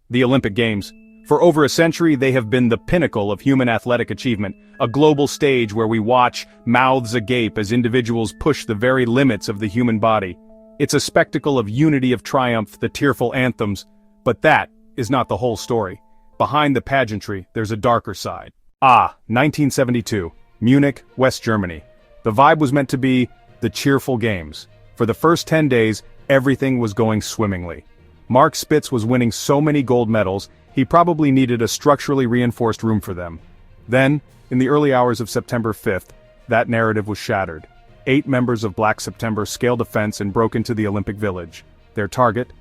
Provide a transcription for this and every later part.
The Olympic Games. For over a century, they have been the pinnacle of human athletic achievement, a global stage where we watch, mouths agape as individuals push the very limits of the human body. It's a spectacle of unity, of triumph, the tearful anthems. But that is not the whole story. Behind the pageantry, there's a darker side. 1972, Munich, West Germany. The vibe was meant to be the cheerful games. For the first 10 days, everything was going swimmingly. Mark Spitz was winning so many gold medals, he probably needed a structurally reinforced room for them. Then, in the early hours of September 5th, that narrative was shattered. 8 members of Black September scaled a fence and broke into the Olympic Village. Their target?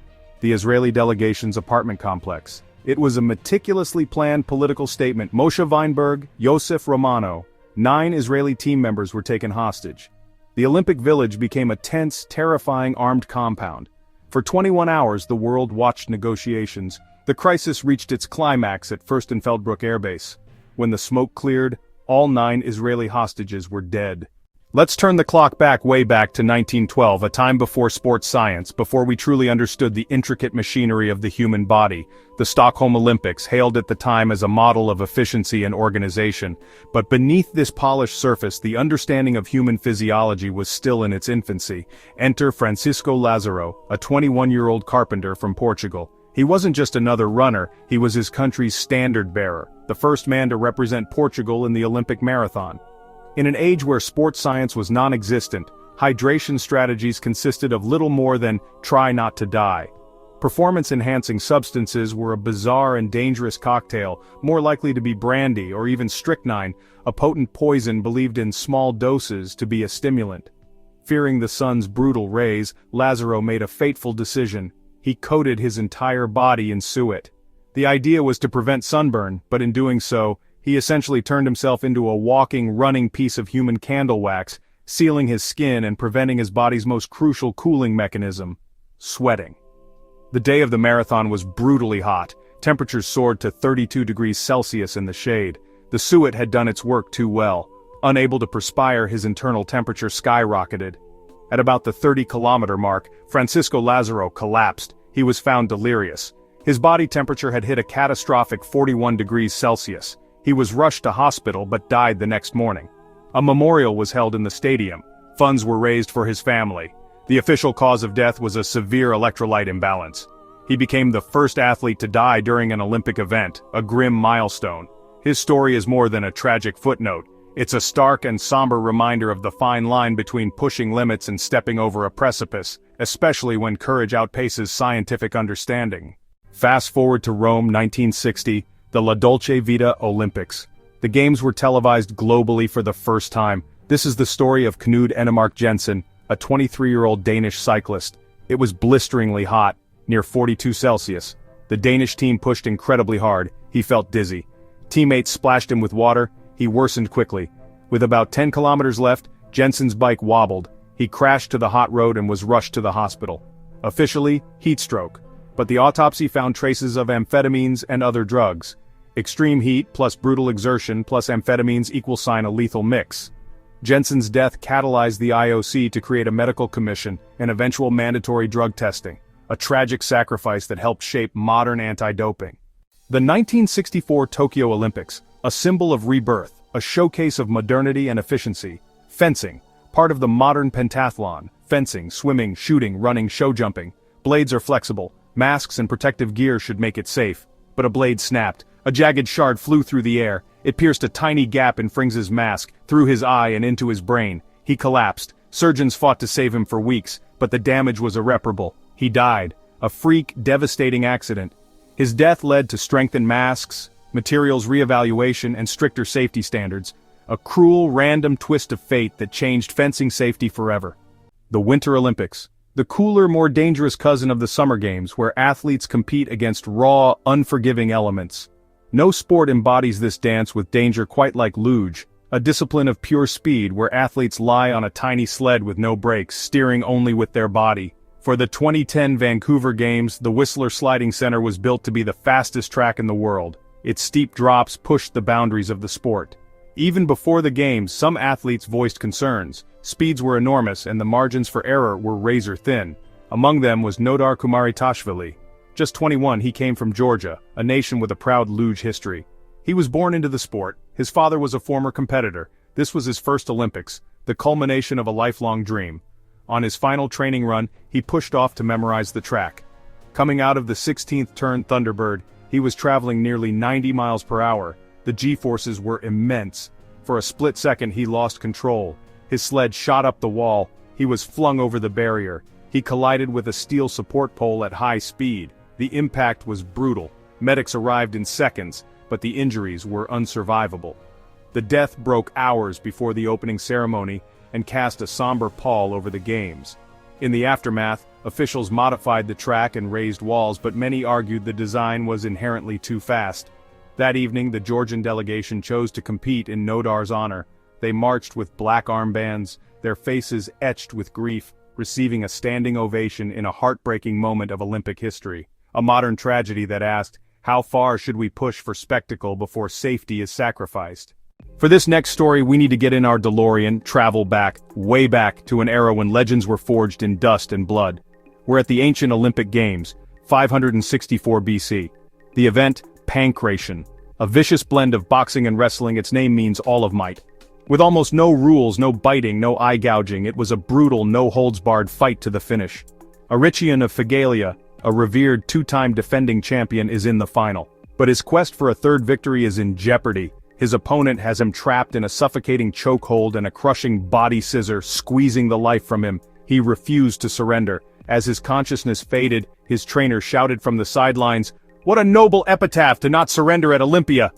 The Israeli delegation's apartment complex. It was a meticulously planned political statement. Moshe Weinberg, Yosef Romano, 9 Israeli team members were taken hostage. The Olympic Village became a tense, terrifying armed compound. For 21 hours the world watched negotiations. The crisis reached its climax at Fürstenfeldbruck Air Base. When the smoke cleared, all 9 Israeli hostages were dead. Let's turn the clock way back to 1912, a time before sports science, before we truly understood the intricate machinery of the human body. The Stockholm Olympics, hailed at the time as a model of efficiency and organization. But beneath this polished surface, the understanding of human physiology was still in its infancy. Enter Francisco Lázaro, a 21-year-old carpenter from Portugal. He wasn't just another runner, he was his country's standard-bearer, the first man to represent Portugal in the Olympic marathon. In an age where sports science was non-existent, hydration strategies consisted of little more than try not to die. Performance-enhancing substances were a bizarre and dangerous cocktail, more likely to be brandy or even strychnine, a potent poison believed in small doses to be a stimulant. Fearing the sun's brutal rays, Lázaro made a fateful decision. He coated his entire body in suet. The idea was to prevent sunburn, but in doing so, he essentially turned himself into a walking, running piece of human candle wax, sealing his skin and preventing his body's most crucial cooling mechanism: sweating. The day of the marathon was brutally hot. Temperatures soared to 32 degrees Celsius in the shade. The suet had done its work too well. Unable to perspire, his internal temperature skyrocketed. At about the 30-kilometer mark, Francisco Lázaro collapsed. He was found delirious. His body temperature had hit a catastrophic 41 degrees Celsius. He was rushed to hospital but died the next morning. A memorial was held in the stadium. Funds were raised for his family. The official cause of death was a severe electrolyte imbalance. He became the first athlete to die during an Olympic event, a grim milestone. His story is more than a tragic footnote. It's a stark and somber reminder of the fine line between pushing limits and stepping over a precipice, especially when courage outpaces scientific understanding. Fast forward to Rome, 1960, the La Dolce Vita Olympics. The games were televised globally for the first time. This is the story of Knud Enemark Jensen, a 23-year-old Danish cyclist. It was blisteringly hot, near 42 Celsius. The Danish team pushed incredibly hard. He felt dizzy. Teammates splashed him with water. He worsened quickly. With about 10 kilometers left, Jensen's bike wobbled. He crashed to the hot road and was rushed to the hospital. Officially, heat stroke. But the autopsy found traces of amphetamines and other drugs. Extreme heat plus brutal exertion plus amphetamines equals sign a lethal mix. Jensen's death catalyzed the IOC to create a medical commission and eventual mandatory drug testing, a tragic sacrifice that helped shape modern anti-doping. The 1964 Tokyo Olympics, a symbol of rebirth, a showcase of modernity and efficiency. Fencing, part of the modern pentathlon: fencing, swimming, shooting, running, show jumping. Blades are flexible. Masks and protective gear should make it safe. But a blade snapped. A jagged shard flew through the air. It pierced a tiny gap in Frings's mask, through his eye and into his brain. He collapsed. Surgeons fought to save him for weeks, but the damage was irreparable. He died. A freak, devastating accident. His death led to strengthened masks, materials reevaluation, and stricter safety standards. A cruel, random twist of fate that changed fencing safety forever. The Winter Olympics. The cooler, more dangerous cousin of the Summer Games, where athletes compete against raw, unforgiving elements. No sport embodies this dance with danger quite like luge, a discipline of pure speed where athletes lie on a tiny sled with no brakes, steering only with their body. For the 2010 Vancouver Games, the Whistler Sliding Center was built to be the fastest track in the world. Its steep drops pushed the boundaries of the sport. Even before the games, some athletes voiced concerns. Speeds were enormous and the margins for error were razor thin. Among them was Nodar Kumaritashvili. Just 21, he came from Georgia, a nation with a proud luge history. He was born into the sport. His father was a former competitor. This was his first Olympics, the culmination of a lifelong dream. On his final training run, he pushed off to memorize the track. Coming out of the 16th turn Thunderbird, he was traveling nearly 90 miles per hour. The G-forces were immense. For a split second he lost control. His sled shot up the wall. He was flung over the barrier. He collided with a steel support pole at high speed. The impact was brutal. Medics arrived in seconds, but the injuries were unsurvivable. The death broke hours before the opening ceremony and cast a somber pall over the games. In the aftermath, officials modified the track and raised walls, but many argued the design was inherently too fast. That evening, the Georgian delegation chose to compete in Nodar's honor. They marched with black armbands, their faces etched with grief, receiving a standing ovation in a heartbreaking moment of Olympic history. A modern tragedy that asked, how far should we push for spectacle before safety is sacrificed? For this next story, we need to get in our DeLorean, travel back, way back, to an era when legends were forged in dust and blood. We're at the ancient Olympic Games, 564 BC. The event, Pancration, a vicious blend of boxing and wrestling. Its name means all of might. With almost no rules, no biting, no eye gouging, it was a brutal, no-holds-barred fight to the finish. Arrhichion of Phigalia, a revered two-time defending champion, is in the final. But his quest for a third victory is in jeopardy. His opponent has him trapped in a suffocating chokehold and a crushing body scissor squeezing the life from him. He refused to surrender. As his consciousness faded, his trainer shouted from the sidelines, "What a noble epitaph to not surrender at Olympia!"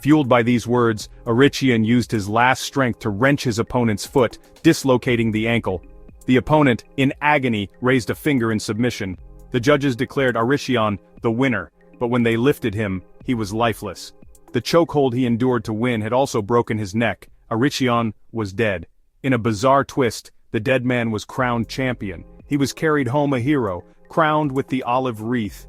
Fueled by these words, Arrhichion used his last strength to wrench his opponent's foot, dislocating the ankle. The opponent, in agony, raised a finger in submission. The judges declared Arrhichion the winner, but when they lifted him, he was lifeless. The chokehold he endured to win had also broken his neck. Arrhichion was dead. In a bizarre twist, the dead man was crowned champion. He was carried home a hero, crowned with the olive wreath.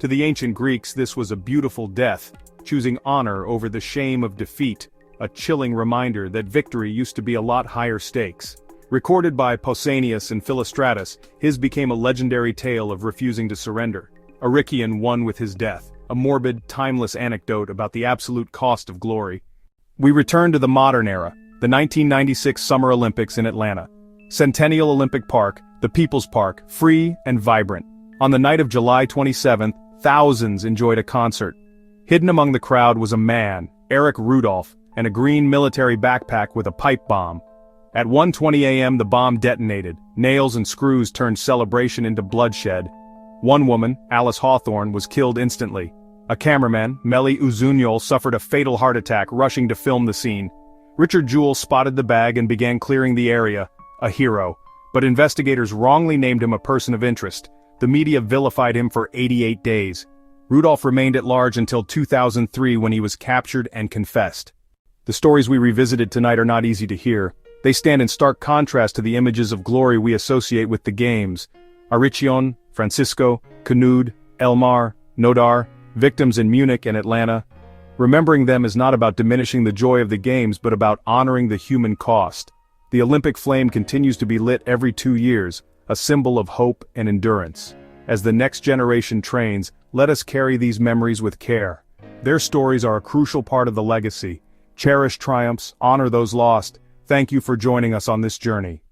To the ancient Greeks, this was a beautiful death, choosing honor over the shame of defeat, a chilling reminder that victory used to be a lot higher stakes. Recorded by Pausanias and Philostratus, his became a legendary tale of refusing to surrender. Arrhichion won with his death, a morbid, timeless anecdote about the absolute cost of glory. We return to the modern era, the 1996 Summer Olympics in Atlanta. Centennial Olympic Park, the People's Park, free and vibrant. On the night of July 27th, thousands enjoyed a concert. Hidden among the crowd was a man, Eric Rudolph, and a green military backpack with a pipe bomb. At 1:20 a.m. the bomb detonated. Nails and screws turned celebration into bloodshed. One woman, Alice Hawthorne, was killed instantly. A cameraman, Meli Uzunyol, suffered a fatal heart attack rushing to film the scene. Richard Jewell spotted the bag and began clearing the area. A hero. But investigators wrongly named him a person of interest. The media vilified him for 88 days. Rudolph remained at large until 2003 when he was captured and confessed. The stories we revisited tonight are not easy to hear. They stand in stark contrast to the images of glory we associate with the games. Arrhichion, Francisco, Knud, Elmar, Nodar, victims in Munich and Atlanta. Remembering them is not about diminishing the joy of the games but about honoring the human cost. The Olympic flame continues to be lit every 2 years, a symbol of hope and endurance. As the next generation trains, let us carry these memories with care. Their stories are a crucial part of the legacy. Cherish triumphs, honor those lost. Thank you for joining us on this journey.